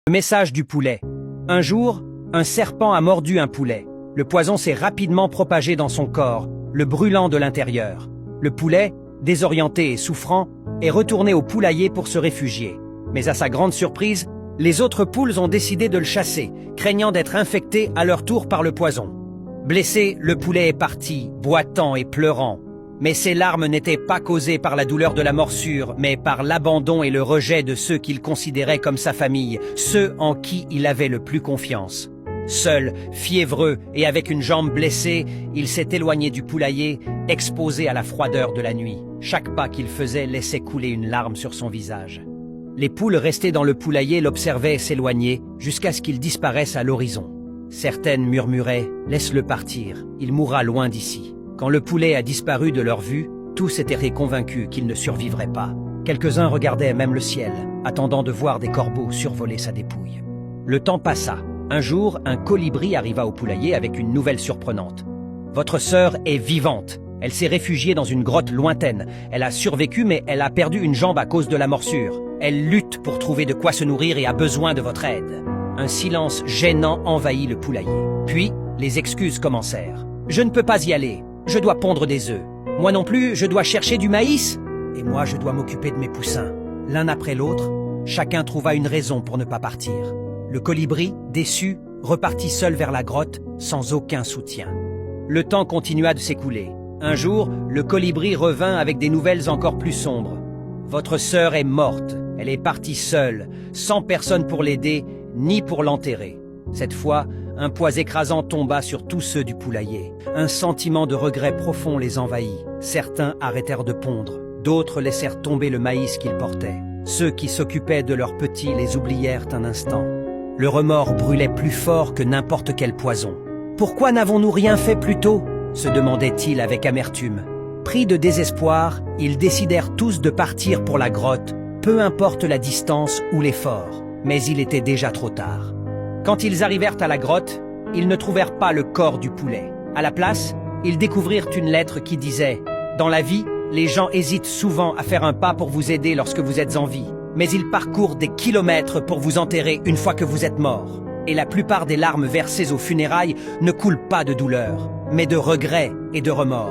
Le message du poulet. Un jour, un serpent a mordu un poulet. Le poison s'est rapidement propagé dans son corps, le brûlant de l'intérieur. Le poulet, désorienté et souffrant, est retourné au poulailler pour se réfugier. Mais à sa grande surprise, les autres poules ont décidé de le chasser, craignant d'être infectées à leur tour par le poison. Blessé, le poulet est parti, boitant et pleurant. Mais ses larmes n'étaient pas causées par la douleur de la morsure, mais par l'abandon et le rejet de ceux qu'il considérait comme sa famille, ceux en qui il avait le plus confiance. Seul, fiévreux et avec une jambe blessée, il s'est éloigné du poulailler, exposé à la froideur de la nuit. Chaque pas qu'il faisait laissait couler une larme sur son visage. Les poules restées dans le poulailler l'observaient s'éloigner jusqu'à ce qu'il disparaisse à l'horizon. Certaines murmuraient « Laisse-le partir, il mourra loin d'ici ». Quand le poulet a disparu de leur vue, tous étaient convaincus qu'il ne survivrait pas. Quelques-uns regardaient même le ciel, attendant de voir des corbeaux survoler sa dépouille. Le temps passa. Un jour, un colibri arriva au poulailler avec une nouvelle surprenante. « Votre sœur est vivante. Elle s'est réfugiée dans une grotte lointaine. Elle a survécu, mais elle a perdu une jambe à cause de la morsure. Elle lutte pour trouver de quoi se nourrir et a besoin de votre aide. » Un silence gênant envahit le poulailler. Puis, les excuses commencèrent. « Je ne peux pas y aller. Je dois pondre des œufs. Moi non plus, je dois chercher du maïs. Et moi, je dois m'occuper de mes poussins. » L'un après l'autre, chacun trouva une raison pour ne pas partir. Le colibri, déçu, repartit seul vers la grotte, sans aucun soutien. Le temps continua de s'écouler. Un jour, le colibri revint avec des nouvelles encore plus sombres. « Votre sœur est morte. Elle est partie seule, sans personne pour l'aider, ni pour l'enterrer. » Cette fois, un poids écrasant tomba sur tous ceux du poulailler. Un sentiment de regret profond les envahit. Certains arrêtèrent de pondre, d'autres laissèrent tomber le maïs qu'ils portaient. Ceux qui s'occupaient de leurs petits les oublièrent un instant. Le remords brûlait plus fort que n'importe quel poison. « Pourquoi n'avons-nous rien fait plus tôt ?» se demandaient-ils avec amertume. Pris de désespoir, ils décidèrent tous de partir pour la grotte, peu importe la distance ou l'effort. Mais il était déjà trop tard. Quand ils arrivèrent à la grotte, ils ne trouvèrent pas le corps du poulet. À la place, ils découvrirent une lettre qui disait « Dans la vie, les gens hésitent souvent à faire un pas pour vous aider lorsque vous êtes en vie, mais ils parcourent des kilomètres pour vous enterrer une fois que vous êtes mort. Et la plupart des larmes versées aux funérailles ne coulent pas de douleur, mais de regret et de remords. »